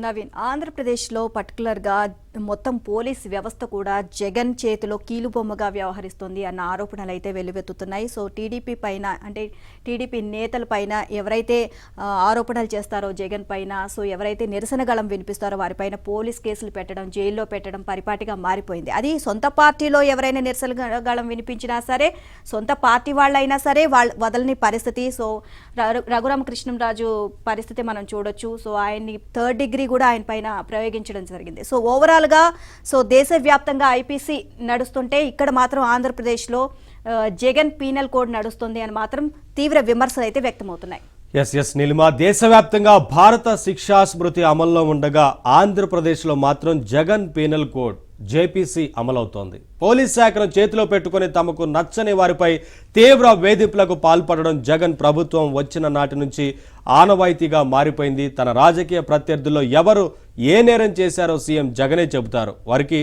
నవీన్ ఆంధ్రప్రదేశ్లో పర్టికులర్గా మొత్తం పోలీస్ వ్యవస్థ కూడా జగన్ చేతిలో కీలుబొమ్మగా వ్యవహరిస్తుంది అన్న ఆరోపణలు అయితే వెల్లువెత్తుతున్నాయి. సో టీడీపీ పైన అంటే టీడీపీ నేతల పైన ఎవరైతే ఆరోపణలు చేస్తారో జగన్ పైన, సో ఎవరైతే నిరసన గళం వినిపిస్తారో వారిపైన పోలీస్ కేసులు పెట్టడం, జైల్లో పెట్టడం పరిపాటిగా మారిపోయింది. అది సొంత పార్టీలో ఎవరైనా నిరసన గళం వినిపించినా సరే, సొంత పార్టీ వాళ్ళైనా సరే వాళ్ళు వదలని పరిస్థితి. సో రఘురామకృష్ణంరాజు పరిస్థితి మనం చూడొచ్చు. సో ఆయన్ని థర్డ్ డిగ్రీ కూడా ఆయన పైన ప్రయోగించడం జరిగింది. సో ఓవరాల్ గా సో దేశవ్యాప్తంగా ఐపీసీ నడుస్తుంటే ఇక్కడ మాత్రం ఆంధ్రప్రదేశ్లో జగన్ పీనల్ కోడ్ నడుస్తుంది అని మాత్రం తీవ్ర విమర్శలు అయితే వ్యక్తమవుతున్నాయి. ఎస్ నీలిమా, దేశవ్యాప్తంగా భారత శిక్షా స్మృతి అమల్లో ఉండగా ఆంధ్రప్రదేశ్లో మాత్రం జగన్ పీనల్ కోడ్ జేపీసీ అమలవుతోంది. పోలీస్ శాఖను చేతిలో పెట్టుకుని తమకు నచ్చని వారిపై తీవ్ర వేధింపులకు పాల్పడడం జగన్ ప్రభుత్వం వచ్చిన నాటి నుంచి ఆనవాయితీగా మారిపోయింది. తన రాజకీయ ప్రత్యర్థుల్లో ఎవరు ఏ నేరం చేశారో సీఎం జగనే చెబుతారు. వారికి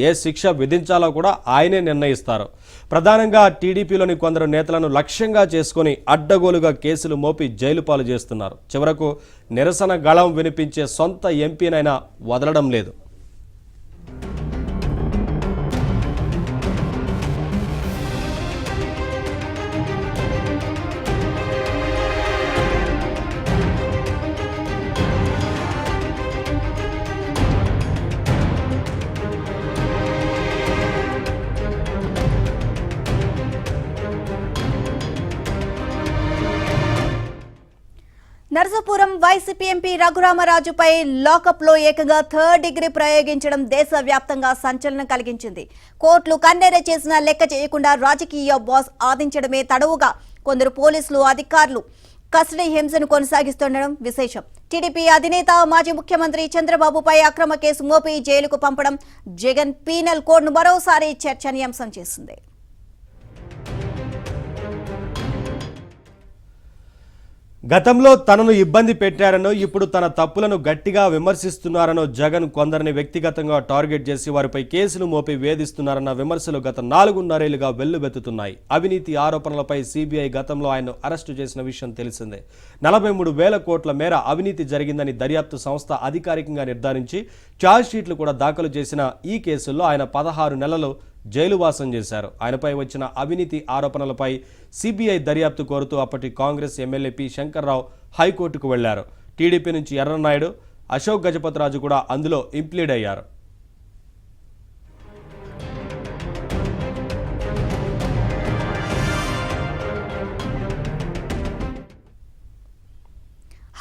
ఏ శిక్ష విధించాలో కూడా ఆయనే నిర్ణయిస్తారు. ప్రధానంగా టీడీపీలోని కొందరు నేతలను లక్ష్యంగా చేసుకుని అడ్డగోలుగా కేసులు మోపి జైలు పాలు చేస్తున్నారు. చివరకు నిరసన గళం వినిపించే సొంత ఎంపీనైనా వదలడం లేదు. నర్సాపురం వైసీపీ ఎంపీ రఘురామరాజుపై లాకప్ లో ఏకంగా థర్డ్ డిగ్రీ ప్రయోగించడం దేశవ్యాప్తంగా సంచలనం కలిగించింది. కోర్టులు కన్నెర చేసిన లెక్క చేయకుండా రాజకీయ బాస్ ఆదించడమే తడవుగా కొందరు పోలీసులు అధికారులు కస్టడీ హింసను కొనసాగిస్తుండడం విశేషం. టీడీపీ అధినేత మాజీ ముఖ్యమంత్రి చంద్రబాబుపై అక్రమ కేసు మోపి జైలుకు పంపడం జగన్ పీనల్ కోడ్ను మరోసారి చర్చనీయాంశం చేసింది. గతంలో తనను ఇబ్బంది పెట్టారనో, ఇప్పుడు తన తప్పులను గట్టిగా విమర్శిస్తున్నారనో జగన్ కొందరిని వ్యక్తిగతంగా టార్గెట్ చేసి వారిపై కేసులు మోపి వేధిస్తున్నారన్న విమర్శలు గత 4.5 ఏళ్లుగా వెల్లువెత్తుతున్నాయి. అవినీతి ఆరోపణలపై సీబీఐ గతంలో ఆయన్ను అరెస్టు చేసిన విషయం తెలిసిందే. 43,000 కోట్ల మేర అవినీతి జరిగిందని దర్యాప్తు సంస్థ అధికారికంగా నిర్ధారించి ఛార్జ్షీట్లు కూడా దాఖలు చేసిన ఈ కేసుల్లో ఆయన 16 నెలలు జైలువాసం చేశారు. ఆయనపై వచ్చిన అవినీతి ఆరోపణలపై సిబిఐ దర్యాప్తు కోరుతూ అప్పటి కాంగ్రెస్ ఎమ్మెల్యే పి శంకర్రావు హైకోర్టుకు వెళ్లారు. టీడీపీ నుంచి ఎర్రన్నాయుడు, అశోక్ గజపతిరాజు కూడా అందులో ఇంప్లీడ్ అయ్యారు.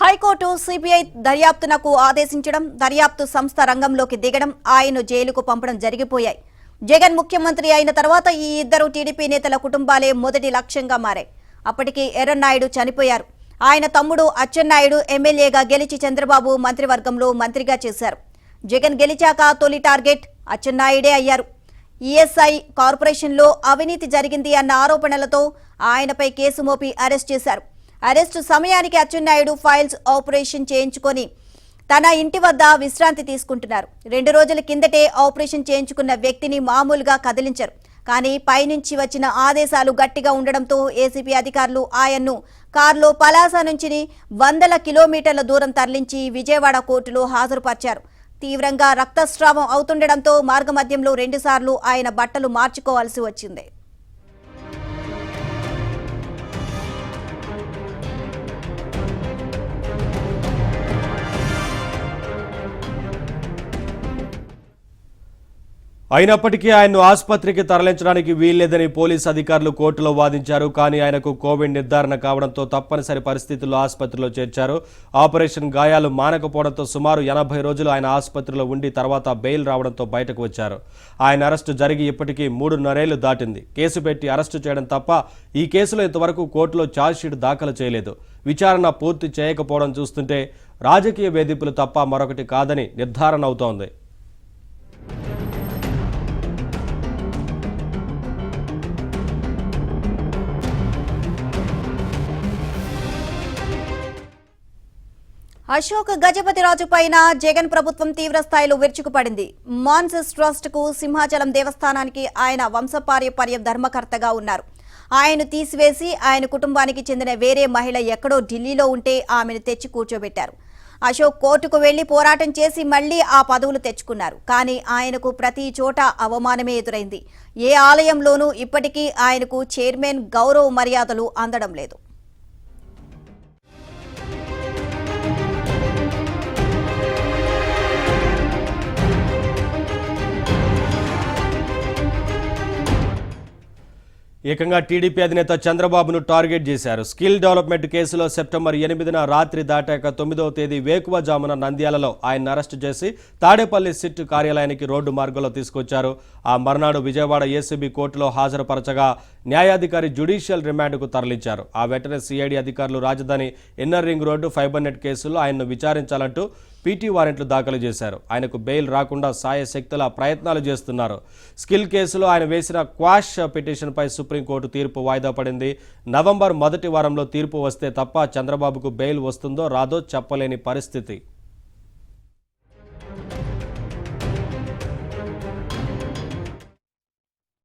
హైకోర్టు సిబిఐ దర్యాప్తునకు ఆదేశించడం, దర్యాప్తు సంస్థ రంగంలోకి దిగడం, ఆయన్ను జైలుకు పంపడం జరిగిపోయాయి. జగన్ ముఖ్యమంత్రి అయిన తర్వాత ఈ ఇద్దరు టీడీపీ నేతల కుటుంబాలే మొదటి లక్ష్యంగా మారాయి. అప్పటికి ఎర్రన్నాయుడు చనిపోయారు. ఆయన తమ్ముడు అచ్చెన్నాయుడు ఎమ్మెల్యేగా గెలిచి చంద్రబాబు మంత్రివర్గంలో మంత్రిగా చేశారు. జగన్ గెలిచాక తొలి టార్గెట్ అచ్చెన్నాయుడే అయ్యారు. ఈఎస్ఐ కార్పొరేషన్లో అవినీతి జరిగింది అన్న ఆరోపణలతో ఆయనపై కేసు మోపి అరెస్ట్ చేశారు. అరెస్టు సమయానికి అచ్చెన్నాయుడు ఫైల్స్ ఆపరేషన్ చేయించుకొని తన ఇంటి వద్ద విశ్రాంతి తీసుకుంటున్నారు. 2 రోజుల కిందటే ఆపరేషన్ చేయించుకున్న వ్యక్తిని మామూలుగా కదిలించారు. కానీ పైనుంచి వచ్చిన ఆదేశాలు గట్టిగా ఉండడంతో ఏసీపీ అధికారులు ఆయన్ను కారులో పలాస నుంచి 100 కిలోమీటర్ల దూరం తరలించి విజయవాడ కోర్టులో హాజరుపరిచారు. తీవ్రంగా రక్తస్రావం అవుతుండడంతో మార్గమధ్యంలో 2 సార్లు ఆయన బట్టలు మార్చుకోవాల్సి వచ్చింది. అయినప్పటికీ ఆయన్ను ఆసుపత్రికి తరలించడానికి వీల్లేదని పోలీసు అధికారులు కోర్టులో వాదించారు. కానీ ఆయనకు కోవిడ్ నిర్ధారణ కావడంతో తప్పనిసరి పరిస్థితుల్లో ఆసుపత్రిలో చేర్చారు. ఆపరేషన్ గాయాలు మానకపోవడంతో సుమారు 80 రోజులు ఆయన ఆసుపత్రిలో ఉండి తర్వాత బెయిల్ రావడంతో బయటకు వచ్చారు. ఆయన అరెస్టు జరిగి ఇప్పటికీ 3.5 ఏళ్లు దాటింది. కేసు పెట్టి అరెస్టు చేయడం తప్ప ఈ కేసులో ఇంతవరకు కోర్టులో ఛార్జ్షీట్ దాఖలు చేయలేదు. విచారణ పూర్తి చేయకపోవడం చూస్తుంటే రాజకీయ వేధింపులు తప్ప మరొకటి కాదని నిర్ధారణ అవుతోంది. అశోక్ గజపతిరాజు పైన జగన్ ప్రభుత్వం తీవ్ర స్థాయిలో విరుచుకుపడింది. మాన్సస్ ట్రస్ట్ కు సింహాచలం దేవస్థానానికి ఆయన వంశపారంపర్య ధర్మకర్తగా ఉన్నారు. ఆయన్ను తీసివేసి ఆయన కుటుంబానికి చెందిన వేరే మహిళ ఎక్కడో ఢిల్లీలో ఉంటే ఆమెను తెచ్చి కూర్చోబెట్టారు. అశోక్ కోర్టుకు వెళ్లి పోరాటం చేసి మళ్లీ ఆ పదవులు తెచ్చుకున్నారు. కానీ ఆయనకు ప్రతి చోట అవమానమే ఎదురైంది. ఏ ఆలయంలోనూ ఇప్పటికీ ఆయనకు చైర్మన్ గౌరవ మర్యాదలు అందడం లేదు. ఏకంగా టీడీపీ అధినేత చంద్రబాబును టార్గెట్ చేశారు. స్కిల్ డెవలప్మెంట్ కేసులో సెప్టెంబర్ 8న రాత్రి దాటాక 9వ తేదీ వేకువజామున నంద్యాలలో ఆయన అరెస్టు చేసి తాడేపల్లి సిట్ కార్యాలయానికి రోడ్డు మార్గంలో తీసుకొచ్చారు. ఆ మర్నాడు విజయవాడ ఏసీబీ కోర్టులో హాజరుపరచగా న్యాయాధికారి జ్యుడిషియల్ రిమాండ్కు తరలించారు. ఆ వెంటనే సిఐడి అధికారులు రాజధాని inner ring road fibre net కేసుల్లో ఆయన్ను విచారించాలంటూ పీటీ వారెంట్లు దాఖలు చేశారు. ఆయనకు బెయిల్ రాకుండా సాయశక్తుల ప్రయత్నాలు చేస్తున్నారు. స్కిల్ కేసులో ఆయన వేసిన క్వాష్ పిటిషన్పై సుప్రీంకోర్టు తీర్పు వాయిదా పడింది. నవంబర్ మొదటి వారంలో తీర్పు వస్తే తప్ప చంద్రబాబుకు బెయిల్ వస్తుందో రాదో చెప్పలేని పరిస్థితి.